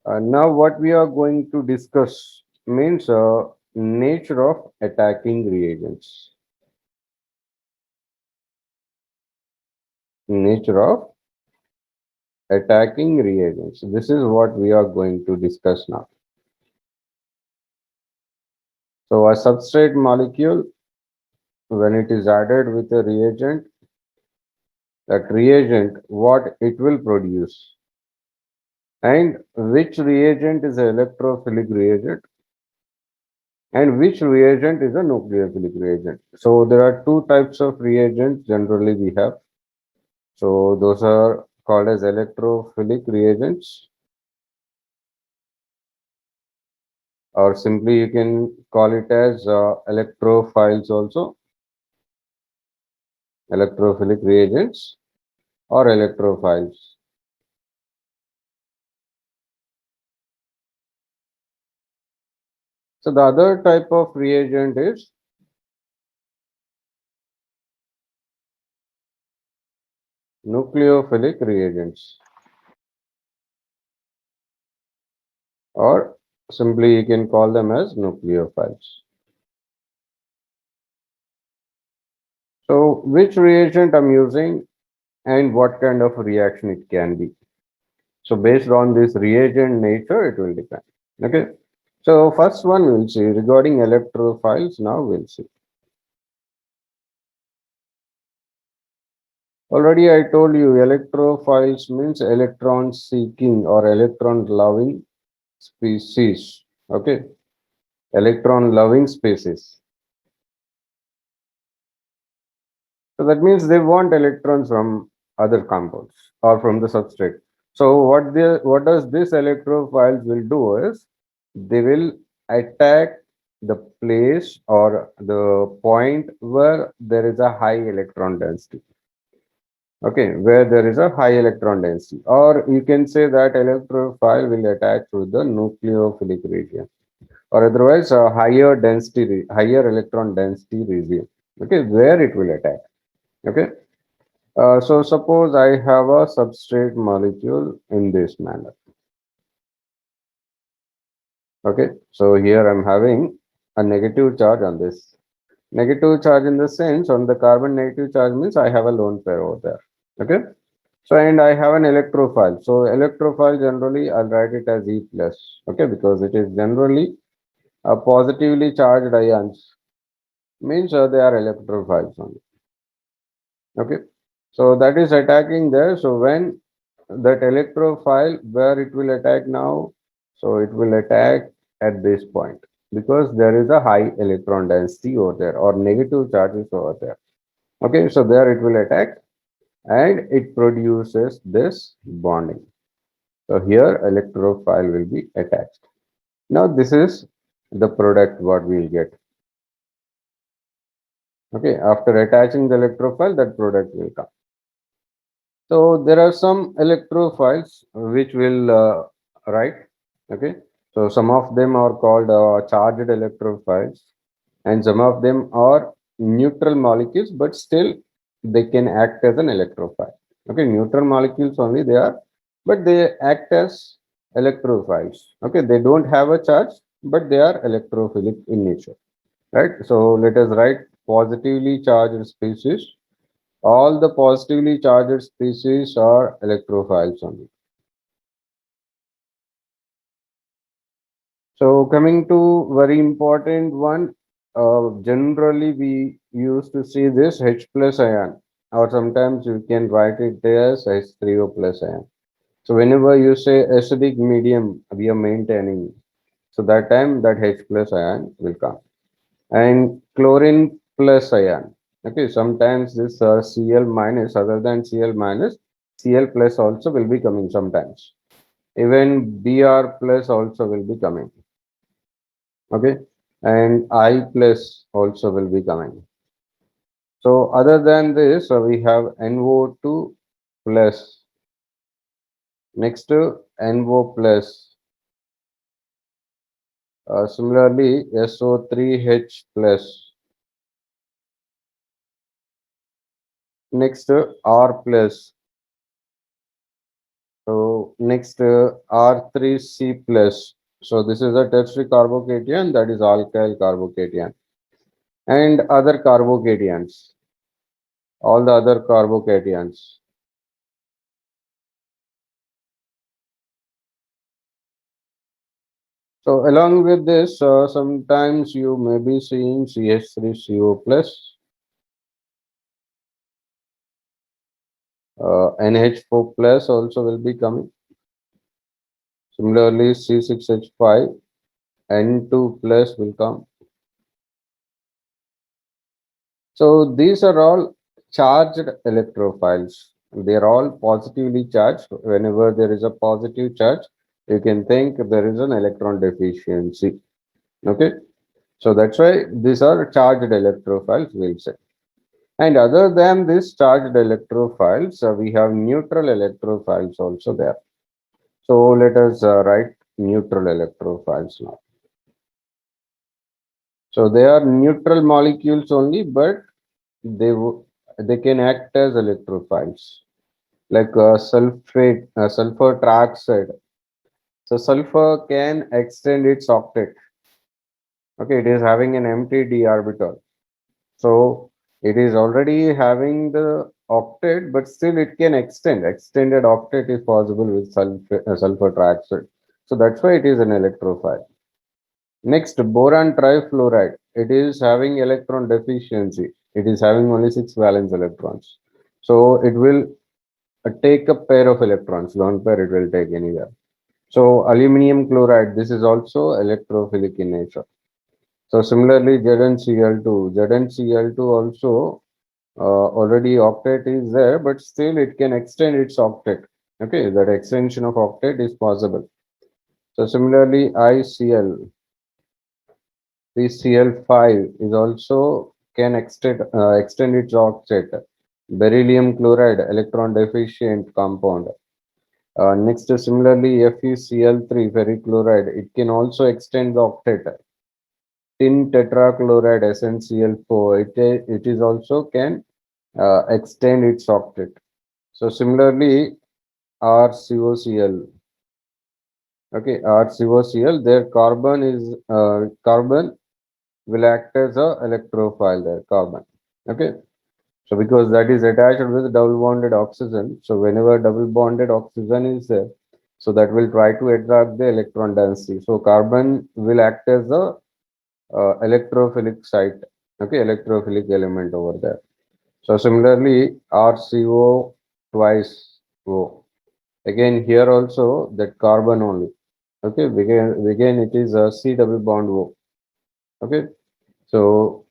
Now, what we are going to discuss means nature of attacking reagents. Nature of attacking reagents. This is what we are going to discuss now. So, a substrate molecule, when it is added with a reagent, that reagent, what it will produce, and which reagent is an electrophilic reagent, and which reagent is a nucleophilic reagent. So, there are two types of reagents generally we have. So those are called as electrophilic reagents, or simply you can call it as electrophiles also, electrophilic reagents or electrophiles. So the other type of reagent is nucleophilic reagents, or simply you can call them as nucleophiles. So which reagent I'm using and what kind of reaction it can be. So based on this reagent nature, it will depend. Okay. So first one we'll see regarding electrophiles. Now we'll see. Already I told you electrophiles means electron seeking or electron loving species. Okay. Electron loving species. So that means they want electrons from other compounds or from the substrate. So what does this electrophiles will do is they will attack the place or the point where there is a high electron density. Okay, where there is a high electron density, or you can say that electrophile will attack to the nucleophilic region, or otherwise a higher density, higher electron density region. Okay, where it will attack. Okay, so suppose I have a substrate molecule in this manner. Okay, so here I'm having a negative charge on this. Negative charge in the sense on the carbon negative charge means I have a lone pair over there. Okay. So and I have an electrophile. So electrophile generally I'll write it as E plus. Okay, because it is generally a positively charged ions. Means they are electrophiles only. Okay. So that is attacking there. So when that electrophile where it will attack now, so it will attack at this point because there is a high electron density over there or negative charges over there. Okay, so there it will attack and it produces this bonding. So here electrophile will be attached. Now this is the product what we'll get. Okay, after attaching the electrophile, that product will come. So there are some electrophiles which will write. Okay, so some of them are called charged electrophiles, and some of them are neutral molecules, but still they can act as an electrophile. Okay, neutral molecules only they are, but they act as electrophiles. Okay, they don't have a charge, but they are electrophilic in nature. Right. So let us write positively charged species. All the positively charged species are electrophiles only. So coming to very important one, generally we used to see this H plus ion, or sometimes you can write it as H3O plus ion. So whenever you say acidic medium, we are maintaining. So that time that H plus ion will come. And chlorine plus ion. Okay, sometimes this Cl minus, other than Cl minus, Cl plus also will be coming sometimes. Even Br plus also will be coming. Okay, and I plus also will be coming. So other than this, we have NO2 plus. Next to NO plus. Similarly, SO3H plus. Next to R plus. So next R3C plus. So this is a tertiary carbocation, that is alkyl carbocation, and other carbocations, all the other carbocations. So along with this, sometimes you may be seeing CH3CO plus, NH4 plus also will be coming. Similarly, C6H5, N2 plus will come. So these are all charged electrophiles. They are all positively charged. Whenever there is a positive charge, you can think there is an electron deficiency. Okay. So that's why these are charged electrophiles, we'll say. And other than this charged electrophiles, we have neutral electrophiles also there. So let us write neutral electrophiles now. So they are neutral molecules only, but they can act as electrophiles, like sulfur trioxide. So sulfur can extend its octet. Okay, it is having an empty d orbital. So it is already having the octet, but still it can extend. Extended octet is possible with sulfur trioxide. So that's why it is an electrophile. Next, boron trifluoride. It is having electron deficiency. It is having only 6 valence electrons. So it will take a pair of electrons. Lone pair it will take anywhere. So aluminum chloride. This is also electrophilic in nature. So similarly, ZnCl2. ZnCl2 also already octet is there, but still it can extend its octet. Okay, that extension of octet is possible. So similarly, ICl. PCl5 is also can extend its octet. Beryllium chloride, electron deficient compound. Next, similarly, FeCl3, ferrichloride, it can also extend the octet. Tin tetrachloride, SnCl4, it is also can extend its octet. So similarly, RCOCl, okay, RCOCl, their carbon will act as a electrophile there, carbon. Okay. So because that is attached with double bonded oxygen, so whenever double bonded oxygen is there, so that will try to attract the electron density. So carbon will act as a electrophilic site, okay, electrophilic element over there. So similarly, RCO twice O. Again here also that carbon only. Okay, again it is a C double bond O. Okay, so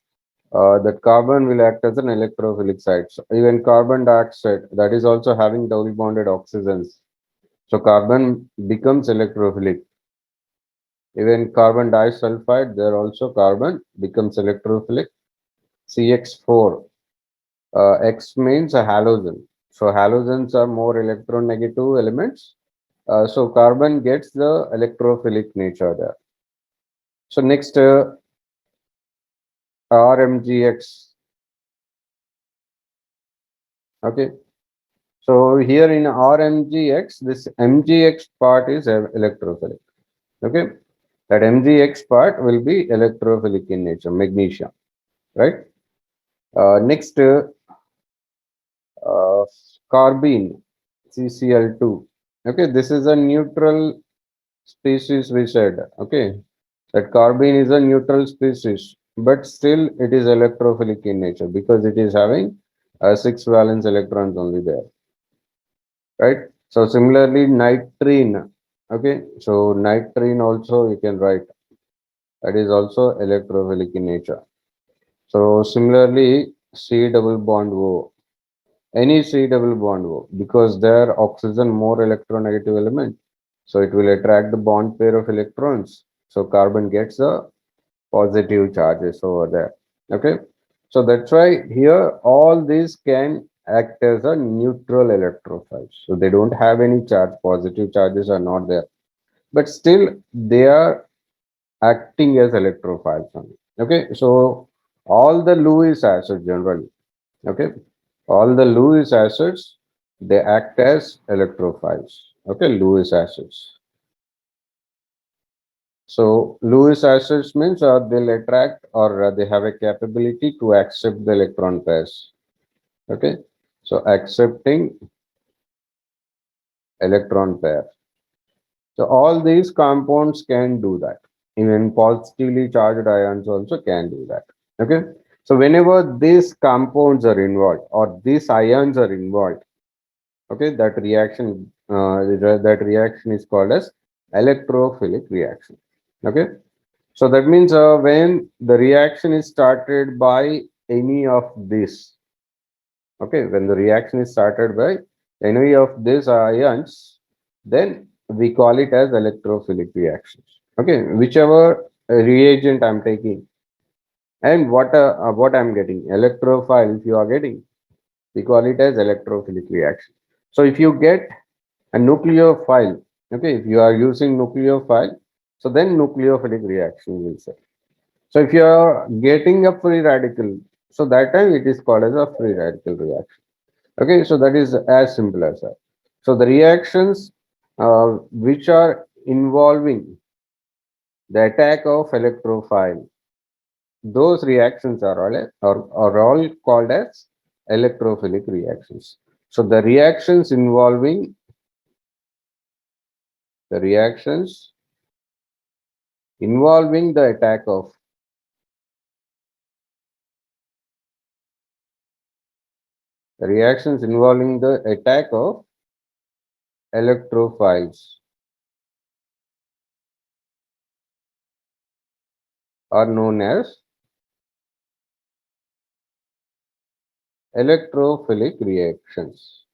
that carbon will act as an electrophilic site. So even carbon dioxide, that is also having double bonded oxygens. So carbon becomes electrophilic. Even carbon disulfide, there also carbon becomes electrophilic. CX4, X means a halogen. So halogens are more electronegative elements. So carbon gets the electrophilic nature there. So next, RMGX. Okay. So here in RMGX, this MGX part is electrophilic. Okay. That MGX part will be electrophilic in nature, magnesium, right? Next, uh, carbene, CCl2. Okay, this is a neutral species we said. Okay, that carbene is a neutral species, but still it is electrophilic in nature because it is having 6 valence electrons only there, right? So similarly, nitrene. Okay, so nitrene also you can write, that is also electrophilic in nature. So similarly, C double bond O, any C double bond O, because their oxygen more electronegative element, so it will attract the bond pair of electrons. So carbon gets the positive charges over there. Okay, so that's why here all these can act as a neutral electrophiles. So they don't have any charge, positive charges are not there, but still they are acting as electrophiles only. Okay, so all the Lewis acids generally, okay, all the Lewis acids They act as electrophiles. Okay, Lewis acids. So Lewis acids means they'll attract or they have a capability to accept the electron pairs. Okay, so accepting electron pair. So all these compounds can do that. Even positively charged ions also can do that. Okay. So whenever these compounds are involved or these ions are involved, okay, that reaction is called as electrophilic reaction. Okay. So that means when the reaction is started by any of these, okay, when the reaction is started by any of these ions, then we call it as electrophilic reactions. Okay, whichever reagent I'm taking and what I'm getting, electrophile, if you are getting, we call it as electrophilic reaction. So if you get a nucleophile, okay, if you are using nucleophile, so then nucleophilic reaction will say. So if you are getting a free radical, so that time it is called as a free radical reaction. Okay, so that is as simple as that. So the reactions which are involving the attack of electrophile, those reactions are all called as electrophilic reactions. So the reactions involving the attack of the reactions involving the attack of electrophiles are known as electrophilic reactions.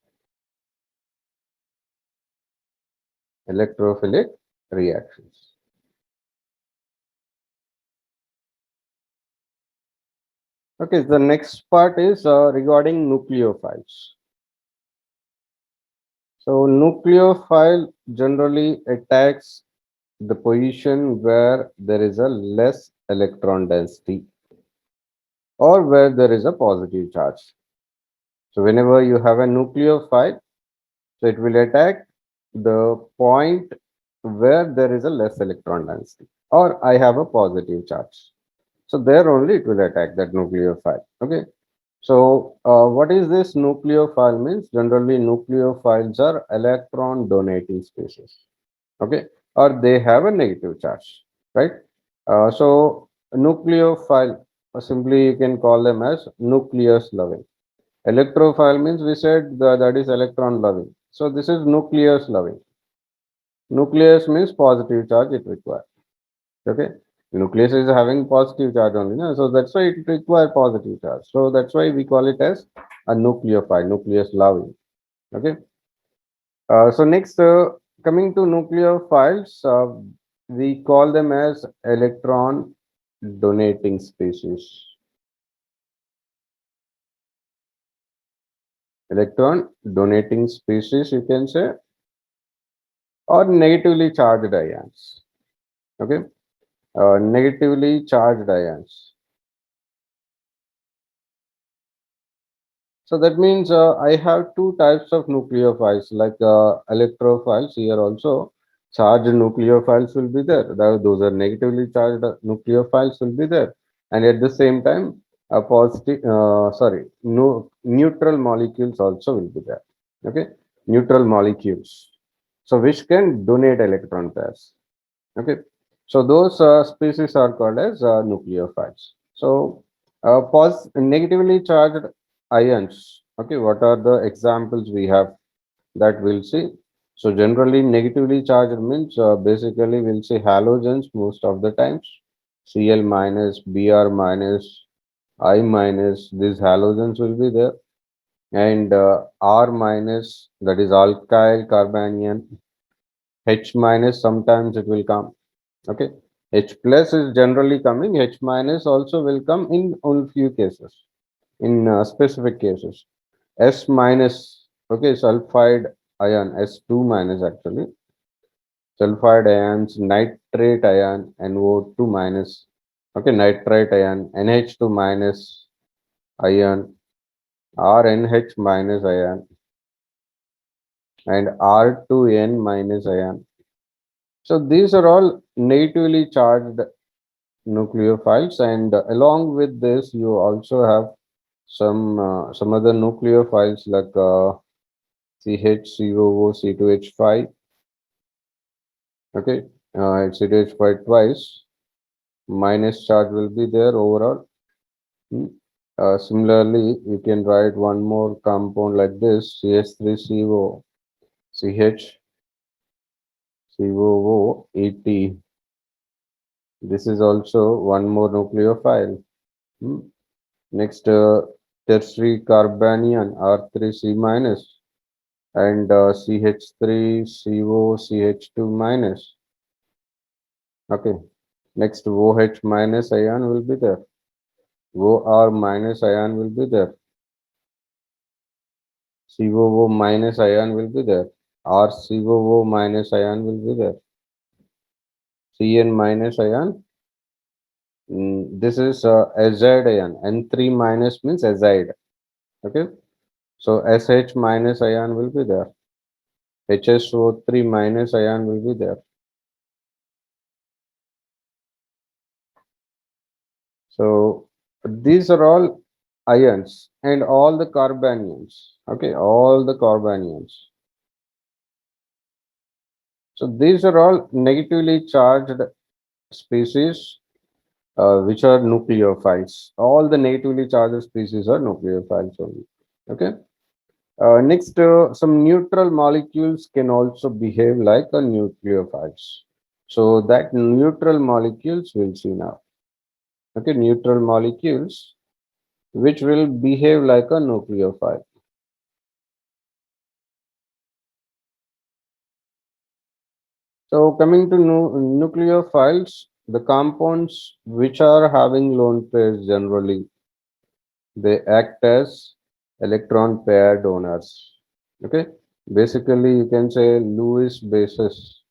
Electrophilic reactions. Okay, the next part is regarding nucleophiles. So, nucleophile generally attacks the position where there is a less electron density or where there is a positive charge. So, whenever you have a nucleophile, so it will attack the point where there is a less electron density or I have a positive charge. So, there only it will attack that nucleophile. Okay. So, what is this nucleophile means? Generally, nucleophiles are electron donating species, okay, or they have a negative charge, right? Nucleophile, simply you can call them as nucleus loving. Electrophile means we said that is electron loving. So, this is nucleus loving. Nucleus means positive charge it requires. Okay, nucleus is having positive charge only, no? So that's why it requires positive charge. So that's why we call it as a nucleophile, nucleus loving. Okay. So next, coming to nucleophiles, we call them as electron donating species. Electron donating species, you can say, or negatively charged ions. Okay, negatively charged ions. So that means I have two types of nucleophiles, like electrophiles here also. Charged nucleophiles will be there. Those are negatively charged nucleophiles will be there, and at the same time, a positive, no neutral molecules also will be there. Okay, neutral molecules. So which can donate electron pairs. Okay, so those species are called as nucleophiles. So, negatively charged ions. Okay, what are the examples we have that we'll see? So, generally, negatively charged means basically we'll see halogens most of the times. Cl minus, Br minus, I minus, these halogens will be there. And R minus, that is alkyl carbanion. H minus, sometimes it will come. Okay, H plus is generally coming. H minus also will come in only few cases, in specific cases. S minus, okay, sulfide ion, S2 minus actually, sulfide ions, nitrate ion, NO2 minus, okay, nitrite ion, NH2 minus ion, RNH minus ion, and R2N minus ion. So these are all negatively charged nucleophiles, and along with this, you also have some other nucleophiles like CHCOO, C2H5. Okay, C2H5 twice. Minus charge will be there overall. Hmm. Similarly, you can write one more compound like this: CH3CO, CHCOO, 80. This is also one more nucleophile. Hmm. Next, tertiary carbanion R3C minus and CH3CO CH2 minus. Okay. Next, OH minus ion will be there. OR minus ion will be there. COO minus ion will be there. RCOO minus ion will be there. CN minus ion. This is azide ion. N3 minus means azide. Okay. So SH minus ion will be there. HSO3 minus ion will be there. So these are all ions and all the carbanions. Okay, all the carbanions. So these are all negatively charged species which are nucleophiles. All the negatively charged species are nucleophiles only. Okay. Next, some neutral molecules can also behave like a nucleophiles. So that neutral molecules we'll see now. Okay, neutral molecules which will behave like a nucleophile. So coming to nucleophiles, the compounds which are having lone pairs generally, they act as electron pair donors. Okay, basically you can say Lewis bases.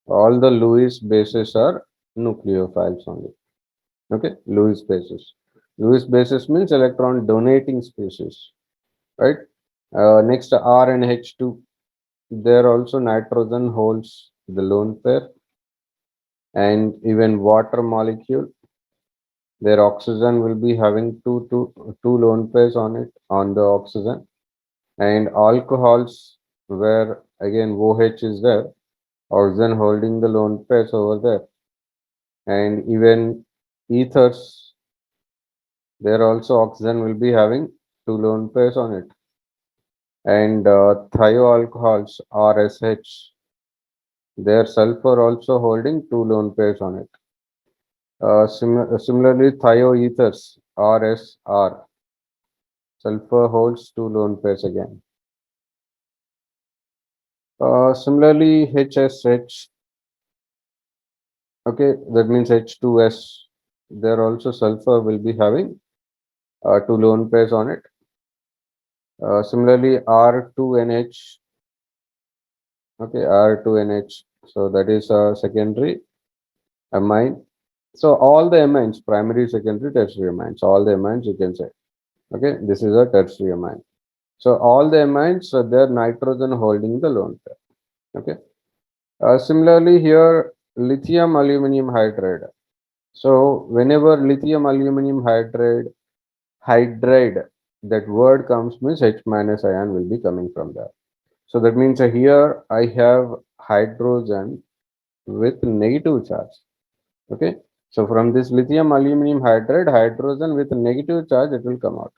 All the Lewis bases are nucleophiles only. Okay, Lewis bases. Lewis bases means electron donating species, right? Next, R and H2. There also nitrogen holds the lone pair, and even water molecule. Their oxygen will be having two lone pairs on it on the oxygen, and alcohols where again OH is there, oxygen holding the lone pairs over there, and even ethers there also oxygen will be having two lone pairs on it, and thioalcohols RSH, their sulfur also holding two lone pairs on it. Similarly, thioethers RSR, sulfur holds two lone pairs again. Similarly, HSH, okay, that means H2S. There also sulfur will be having two lone pairs on it. Similarly, R2NH, okay, R2NH. So that is a secondary amine. So all the amines, primary, secondary, tertiary amines, all the amines you can say. Okay, this is a tertiary amine. So all the amines, so they're nitrogen holding the lone pair. Okay. Similarly, here lithium aluminum hydride. So whenever lithium aluminum hydride, that word comes means H minus ion will be coming from there. So that means here I have hydrogen with negative charge. Okay. So from this lithium aluminum hydride, hydrogen with negative charge, it will come out.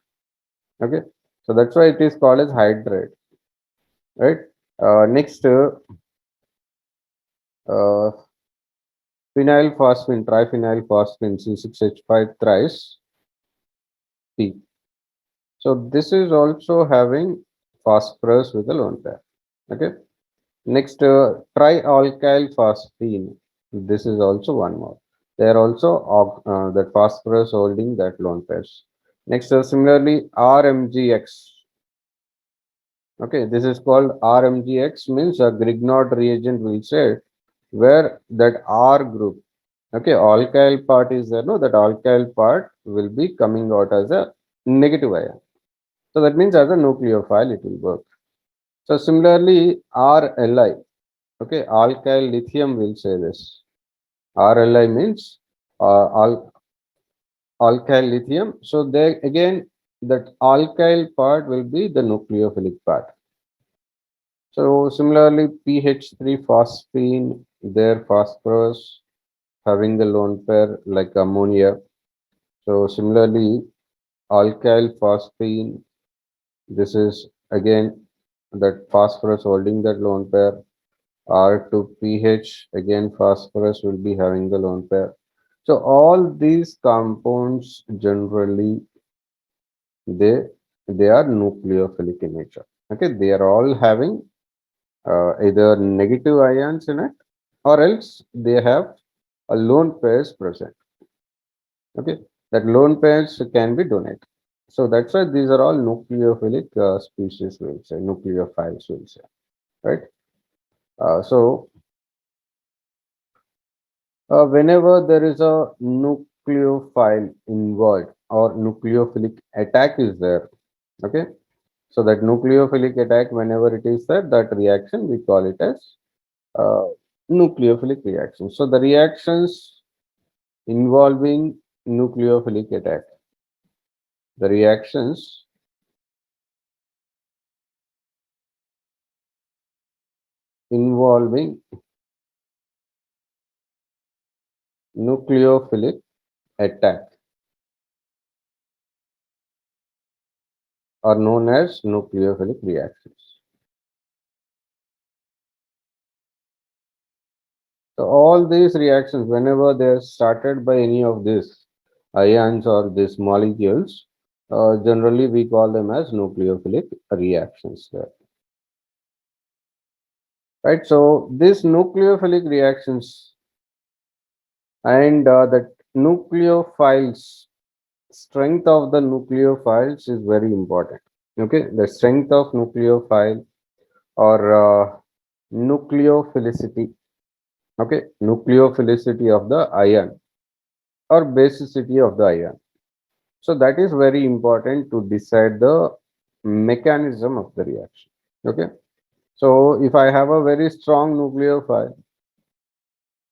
Okay. So that's why it is called as hydride. Right. Next, uh, phenylphosphine, triphenylphosphine, C6H5 thrice P. So this is also having phosphorus with a lone pair. Okay. Next, trialkyl phosphine. This is also one more. They are also that phosphorus holding that lone pairs. Next, similarly, RMGX. Okay, this is called RMGX means a Grignard reagent will say where that R group. Okay, alkyl part is there. No, that alkyl part will be coming out as a negative ion. So that means as a nucleophile it will work. So similarly, RLI, okay, alkyl lithium will say this. RLI means alkyl lithium. So there again, that alkyl part will be the nucleophilic part. So similarly, PH3 phosphine, their phosphorus having the lone pair like ammonia. So similarly, alkyl phosphine, this is again that phosphorus holding that lone pair. R2PH, again phosphorus will be having the lone pair. So all these compounds generally they they are nucleophilic in nature. Okay, they are all having either negative ions in it, or else they have a lone pairs present. Okay, that lone pairs can be donated. So that's why these are all nucleophilic species, we'll say, nucleophiles, we'll say, right? So whenever there is a nucleophile involved or nucleophilic attack is there, okay, so that nucleophilic attack, whenever it is there, that reaction we call it as uh, nucleophilic reaction. So the reactions involving nucleophilic attack, the reactions involving nucleophilic attack are known as nucleophilic reactions. So all these reactions, whenever they are started by any of these ions or these molecules, generally we call them as nucleophilic reactions there. Right? So these nucleophilic reactions and the nucleophiles, strength of the nucleophiles is very important. Okay, the strength of nucleophile or nucleophilicity. Okay, nucleophilicity of the ion or basicity of the ion. So that is very important to decide the mechanism of the reaction. Okay. So if I have a very strong nucleophile,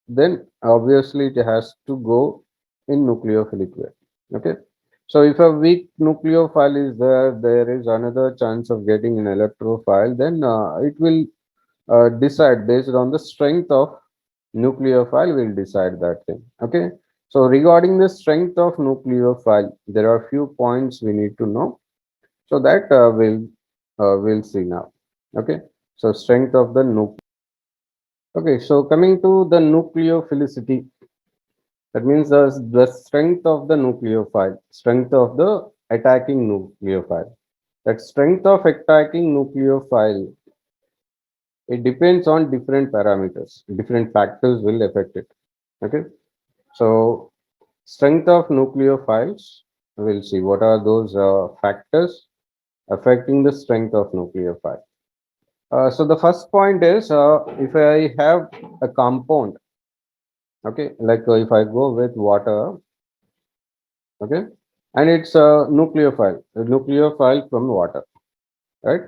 then obviously it has to go in nucleophilic way. Okay. So if a weak nucleophile is there, there is another chance of getting an electrophile, then it will decide based on the strength of nucleophile will decide that thing. Okay. So regarding the strength of nucleophile, there are few points we need to know. So that we'll see now. Okay. So strength of the nucleus. Okay. So coming to the nucleophilicity, that means the strength of the nucleophile, strength of the attacking nucleophile. That strength of attacking nucleophile, it depends on different parameters. Different factors will affect it. Okay. So strength of nucleophiles, we'll see what are those factors affecting the strength of nucleophile. So the first point is if I have a compound, okay, like if I go with water, okay, and it's a nucleophile from water, right?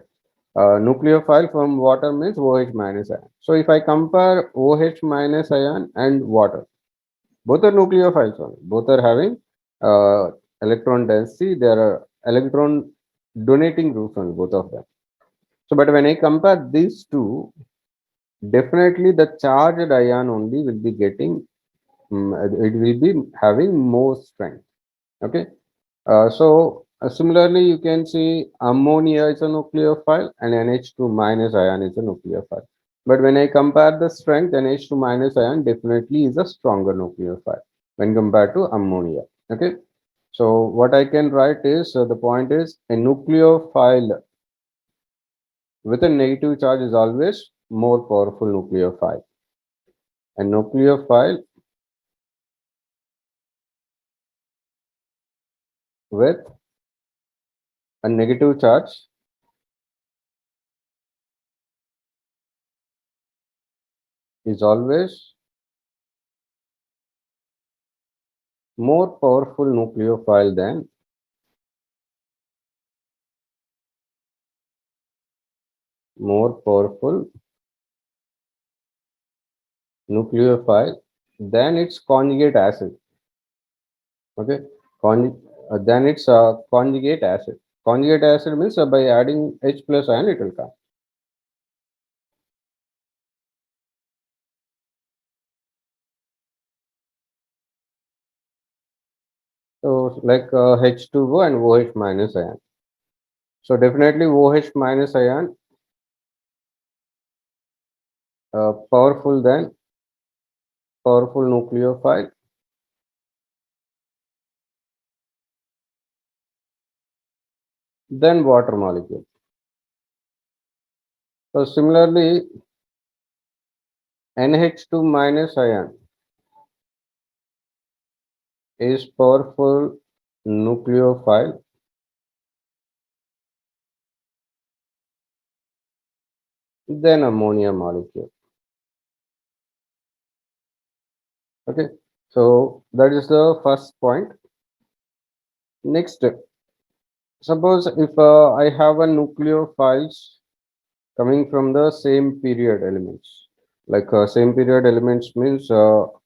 Nucleophile from water means OH minus ion. So if I compare OH minus ion and water, both are nucleophiles only. Both are having electron density. They are electron donating groups only, both of them. So, but when I compare these two, definitely the charged ion only will be getting, it will be having more strength. Okay. Similarly, you can see ammonia is a nucleophile and NH2 minus ion is a nucleophile. But when I compare the strength, NH2 minus ion definitely is a stronger nucleophile when compared to ammonia. Okay. So what I can write is the point is a nucleophile with a negative charge is always more powerful nucleophile. A nucleophile with a negative charge is always more powerful nucleophile than more powerful nucleophile than its conjugate acid. Okay, then it's a conjugate acid. Conjugate acid means by adding H plus ion it will come. So like H2O and OH minus ion. So definitely OH minus ion powerful than powerful nucleophile, then water molecule. So similarly, NH2 minus ion is powerful nucleophile, then ammonia molecule. Okay, so that is the first point. Next, suppose if I have a nucleophiles coming from the same period elements, like same period elements means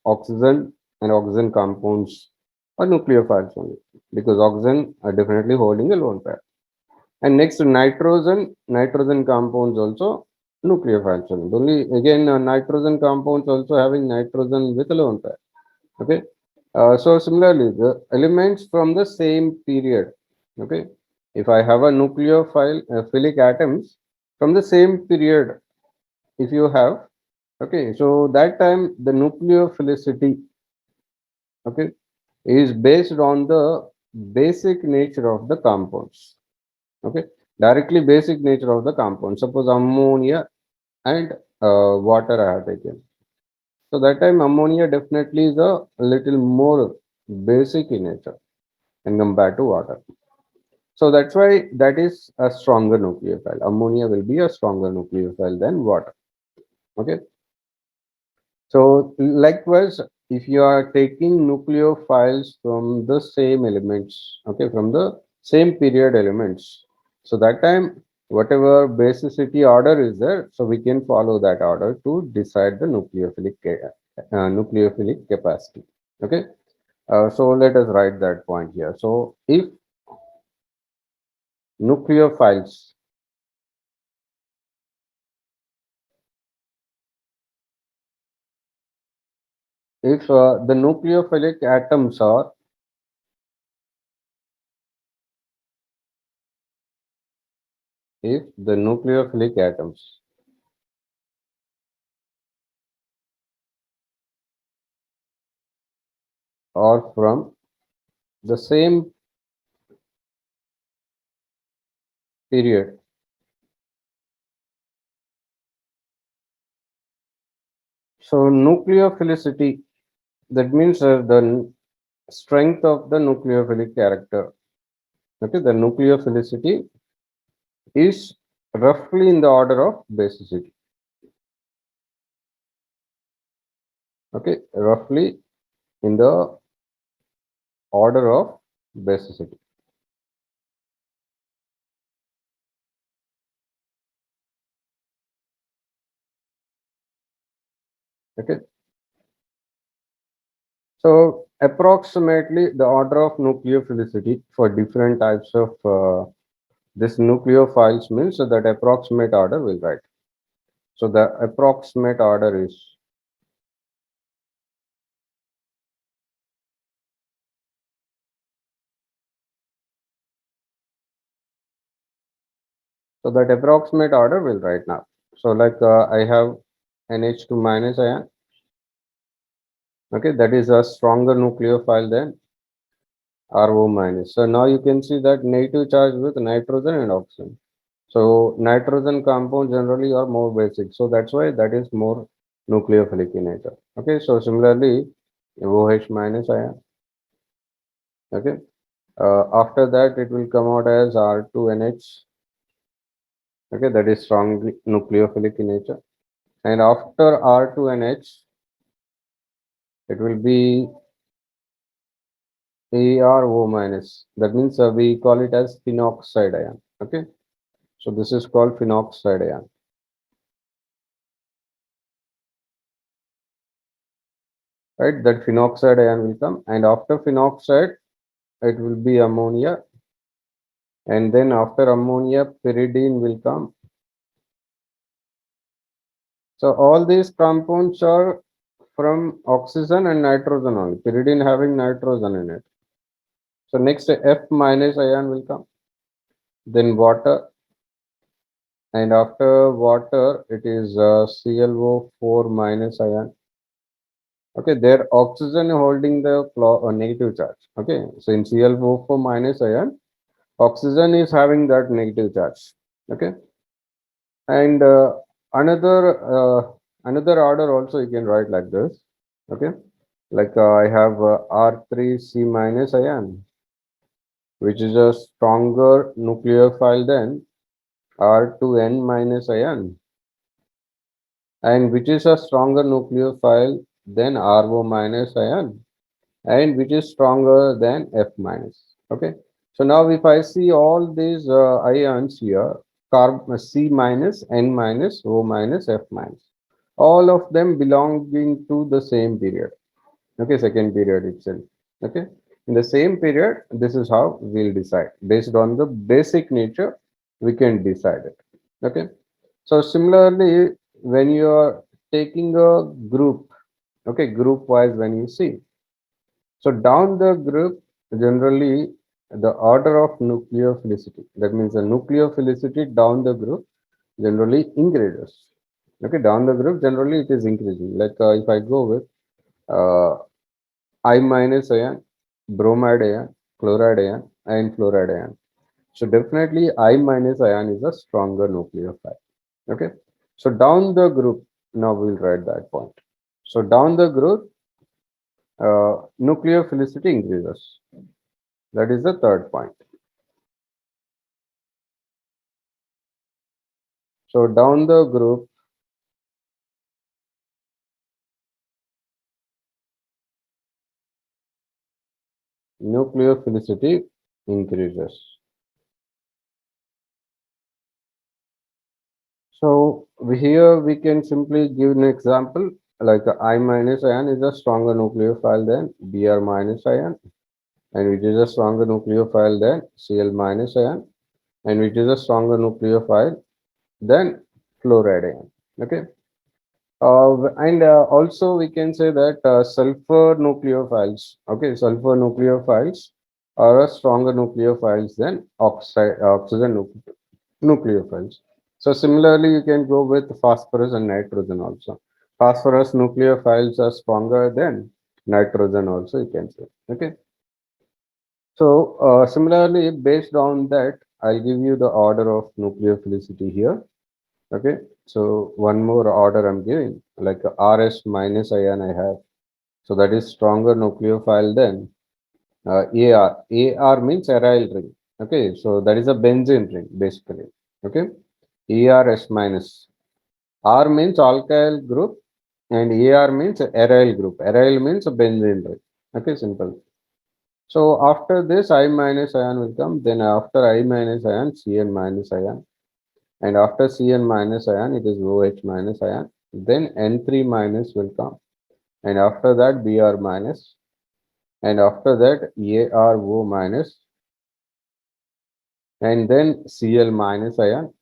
oxygen and oxygen compounds are nucleophiles only, because oxygen are definitely holding a lone pair. And next, nitrogen compounds also nucleophiles only. Only again, nitrogen compounds also having nitrogen with a lone pair. Okay. So similarly, the elements from the same period. Okay. If I have a nucleophile philic atoms from the same period, if you have, okay, so that time the nucleophilicity, okay, is based on the basic nature of the compounds. Okay, directly basic nature of the compound. Suppose ammonia and water I have taken. So that time ammonia definitely is a little more basic in nature and compared to water. So that's why that is a stronger nucleophile. Ammonia will be a stronger nucleophile than water. Okay. So likewise, if you are taking nucleophiles from the same elements, okay, from the same period elements, so that time whatever basicity order is there, so we can follow that order to decide the nucleophilic capacity. Okay, so let us write that point here. So if nucleophiles, if the nucleophilic atoms are, if the nucleophilic atoms are from the same period, so nucleophilicity, that means strength of the nucleophilic character. Okay, the nucleophilicity is roughly in the order of basicity. Okay, roughly in the order of basicity. Okay, so approximately the order of nucleophilicity for different types of this nucleophiles means that approximate order will write. So the approximate order is, so that approximate order will write now. So like I have NH2 minus ion. Okay, that is a stronger nucleophile than RO minus. So now you can see that negative charge with nitrogen and oxygen. So nitrogen compounds generally are more basic. So that's why that is more nucleophilic in nature. Okay, so similarly, OH minus ion. Okay, after that it will come out as R2NH. Okay, that is strongly nucleophilic in nature. And after R2NH, it will be ARO minus. That means we call it as phenoxide ion. Okay, so this is called phenoxide ion. right? That phenoxide ion will come, and after phenoxide, it will be ammonia, and then after ammonia, pyridine will come. So all these compounds are from oxygen and nitrogen only. Pyridine having nitrogen in it. So next F minus ion will come. Then water, and after water it is ClO4 minus ion. Okay, there oxygen holding the negative charge. Okay, so in ClO4 minus ion, oxygen is having that negative charge. Okay, and another order also you can write like this. Okay, like I have R3C minus ion, which is a stronger nucleophile than R2N minus ion, and which is a stronger nucleophile than RO minus ion, and which is stronger than F minus. Okay. So now if I see all these ions here, C minus, N minus, O minus, F minus, all of them belonging to the same period. Okay, second period itself. Okay. In the same period, this is how we'll decide. Based on the basic nature, we can decide it. Okay. So similarly, when you are taking a group, okay, group wise, when you see, so down the group, generally the order of nucleophilicity, that means the nucleophilicity down the group generally increases. Okay, down the group, generally it is increasing. Like if I go with uh, I minus ion, bromide ion, chloride ion, and fluoride ion. So definitely I minus ion is a stronger nucleophile. Okay. So down the group, now we'll write that point. So down the group, nucleophilicity increases. That is the third point. So down the group, nucleophilicity increases. So here we can simply give an example like I minus ion is a stronger nucleophile than Br minus ion, and which is a stronger nucleophile than Cl minus ion, and which is a stronger nucleophile than fluoride ion. Okay. And also we can say that sulfur nucleophiles, okay, sulfur nucleophiles are a stronger nucleophiles than oxygen nucleophiles. So similarly, you can go with phosphorus and nitrogen also. Phosphorus nucleophiles are stronger than nitrogen also, you can say. Okay. So similarly, based on that, I'll give you the order of nucleophilicity here. Okay, so one more order I'm giving, like a RS minus ion I have. So that is stronger nucleophile than AR. AR means aryl ring. Okay, so that is a benzene ring basically. Okay, ARS minus. R means alkyl group and AR means aryl group. Aryl means a benzene ring. Okay, simple. So after this I minus ion will come. Then after I minus ion, Cn minus ion. And after Cn minus ion, it is OH minus ion. Then N3 minus will come. And after that, Br minus. And after that, ARO minus. And then Cl minus ion.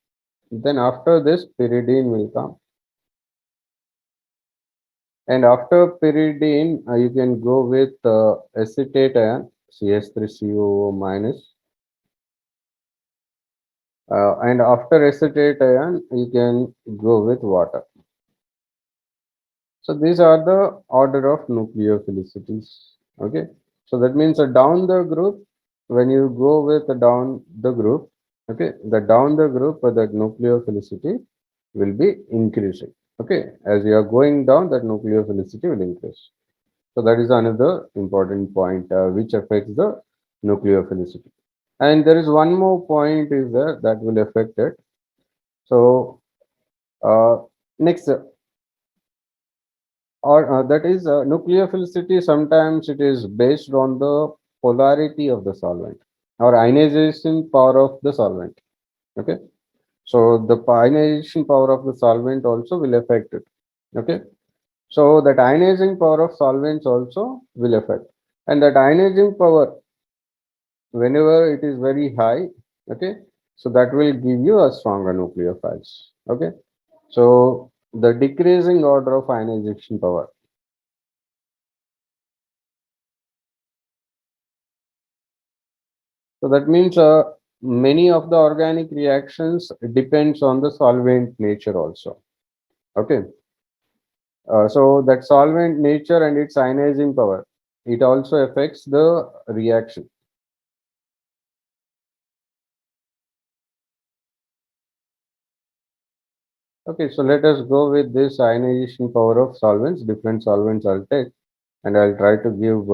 Then after this, pyridine will come. And after pyridine, you can go with acetate ion, CH3COO minus. And after acetate ion, you can go with water. So these are the order of nucleophilicity. Okay. So that means down the group, when you go with the down the group, okay, the down the group, the nucleophilicity will be increasing. Okay. As you are going down, that nucleophilicity will increase. So that is another important point which affects the nucleophilicity. And there is one more point is there that will affect it. So uh, next or that is nucleophilicity sometimes it is based on the polarity of the solvent or ionization power of the solvent. Okay, so the ionization power of the solvent also will affect it. Okay, So that ionizing power of solvents also will affect. And that ionizing power, whenever it is very high, okay, so that will give you a stronger nucleophiles. Okay. So the decreasing order of ionization power. So that means many of the organic reactions depends on the solvent nature also. Okay. So that solvent nature and its ionizing power, it also affects the reaction. Okay, so let us go with this ionization power of solvents. Different solvents I'll take, and I'll try to give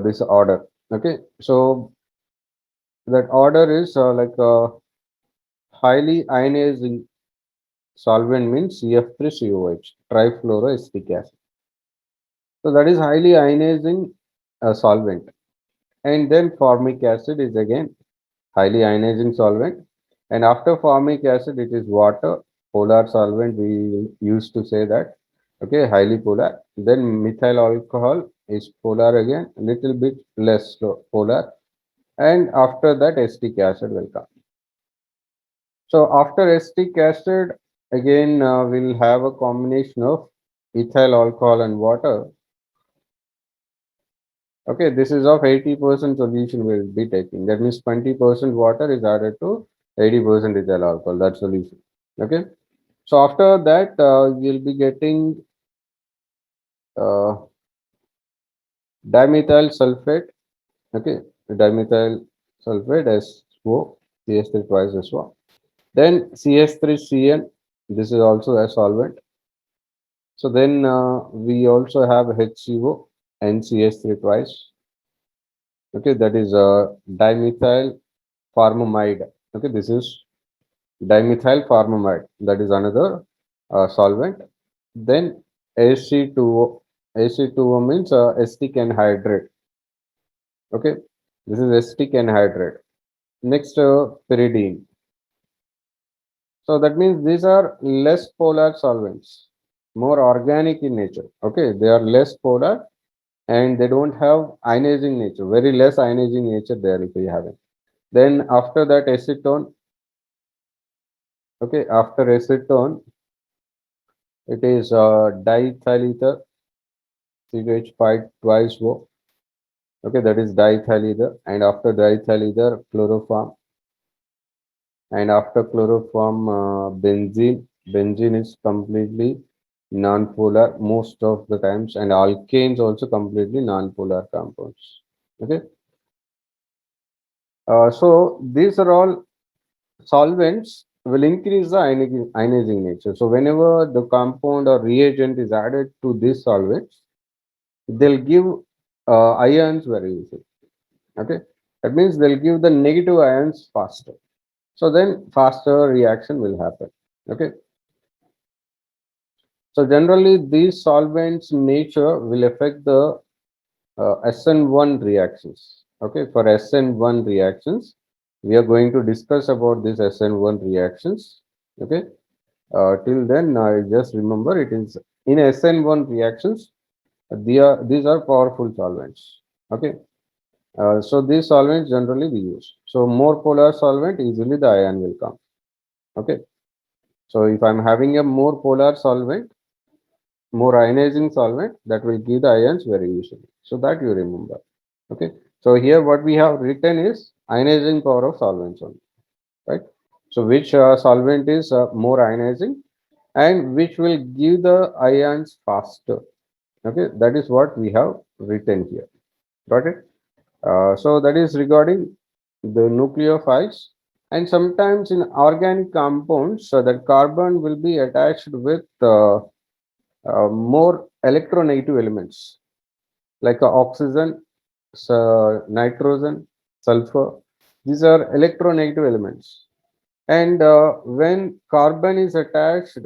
this order. Okay, so that order is like a highly ionizing solvent means CF3COH, trifluoroacetic acid. So that is highly ionizing solvent. And then formic acid is again highly ionizing solvent. And after formic acid, it is water, polar solvent. We used to say that. Okay, highly polar. Then methyl alcohol is polar again, a little bit less polar. And after that, acetic acid will come. So after acetic acid, again, we'll have a combination of ethyl alcohol and water. Okay, this is of 80% solution we'll be taking. That means 20% water is added to 80% ethyl alcohol, that solution. Okay, so after that, you'll be getting uh, dimethyl sulfate. Okay, dimethyl sulfate SO, CS3 twice SO. Then CS3CN, this is also a solvent. So then we also have HCO and CS3 twice. Okay, that is dimethyl formamide. Okay, this is dimethyl formamide. That is another solvent. Then AC2O. AC2O means acetic anhydride. Okay, this is acetic anhydride. Next, pyridine. So that means these are less polar solvents, more organic in nature. Okay, they are less polar and they don't have ionizing nature. Very less ionizing nature there if we have it. Then after that, acetone. Okay, after acetone, it is diethyl ether, CH5 twice O. Okay, that is diethyl ether. And after diethyl ether, chloroform. And after chloroform, benzene. Benzene is completely non-polar most of the times, and alkanes also completely non-polar compounds. Okay, so these are all solvents will increase the ionizing nature. So whenever the compound or reagent is added to these solvents, they'll give ions very easily. Okay, that means they'll give the negative ions faster. So then faster reaction will happen. Okay, so generally these solvents nature will affect the SN1 reactions. Okay, for SN1 reactions, we are going to discuss about these SN1 reactions. Okay, till then, I just remember it is in SN1 reactions. These are powerful solvents. Okay, so these solvents generally we use. So more polar solvent, easily the ion will come. Okay, so if I'm having a more polar solvent, more ionizing solvent, that will give the ions very easily. So that you remember. Okay, so here what we have written is ionizing power of solvents only, right? So which solvent is more ionizing and which will give the ions faster. Okay, that is what we have written here. Got it? So that is regarding the nucleophiles. And sometimes in organic compounds, so that carbon will be attached with more electronegative elements like oxygen, nitrogen, sulfur. These are electronegative elements. And when carbon is attached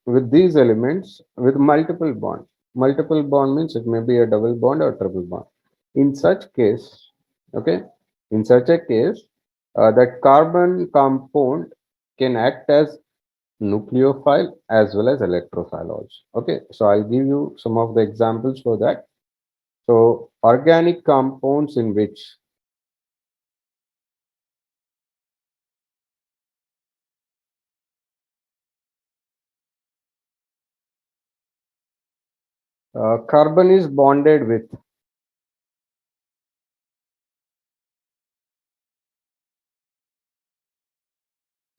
with these elements with multiple bond means it may be a double bond or triple bond. In such case, okay, in such a case, that carbon compound can act as nucleophile as well as electrophile also. Okay, so I'll give you some of the examples for that. So organic compounds in which carbon is bonded with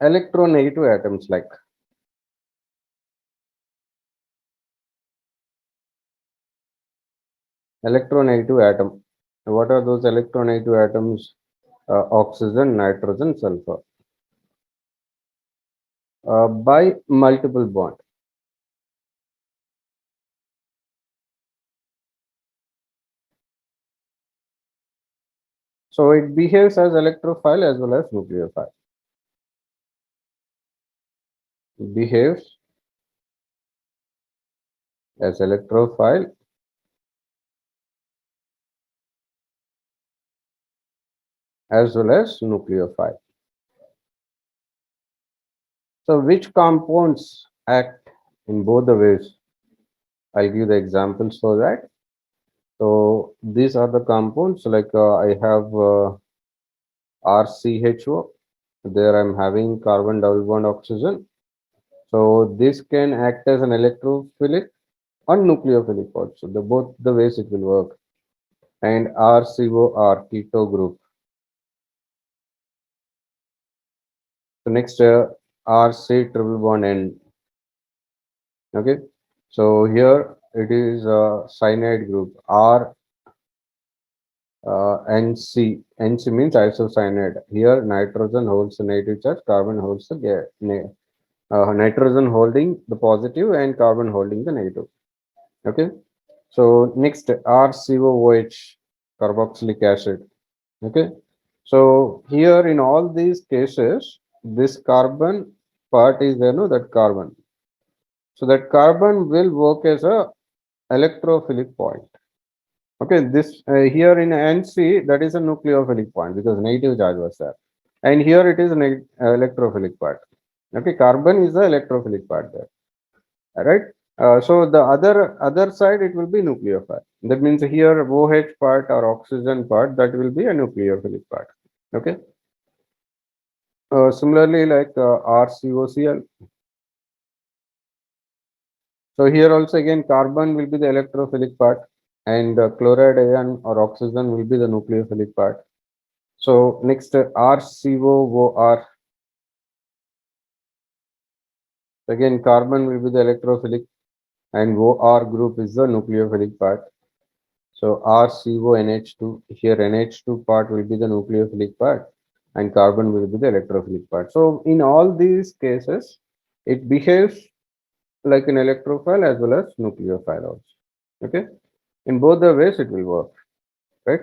electronegative atoms like electronegative atom. What are those electronegative atoms? Oxygen, nitrogen, sulfur. By multiple bond. So it behaves as electrophile as well as nucleophile. It behaves as electrophile as well as nucleophile. So which compounds act in both the ways? I'll give the examples for that. So these are the compounds like I have RCHO. There I'm having carbon double bond oxygen. So this can act as an electrophilic or nucleophilic also. The both the ways it will work. And RCOR keto group. So next RC triple bond N. Okay. So here it is a cyanide group R NC. NC means isocyanide. Here nitrogen holds the negative charge, carbon holds the nitrogen holding the positive and carbon holding the negative. Okay. So next RCOOH carboxylic acid. Okay. So here in all these cases, this carbon part is there, no, that carbon. So that carbon will work as a electrophilic point. Okay, this here in NC that is a nucleophilic point because negative charge was there, and here it is an electrophilic part. Okay, carbon is the electrophilic part there. All right. So the other side it will be nucleophile. That means here OH part or oxygen part that will be a nucleophilic part. Okay. Similarly, like RCOCl. So here also again carbon will be the electrophilic part, and chloride ion or oxygen will be the nucleophilic part. So next RCOOR. Again carbon will be the electrophilic and OR group is the nucleophilic part. So RCONH2, here NH2 part will be the nucleophilic part and carbon will be the electrophilic part. So in all these cases, it behaves like an electrophile as well as nucleophile also. Okay. In both the ways it will work, right?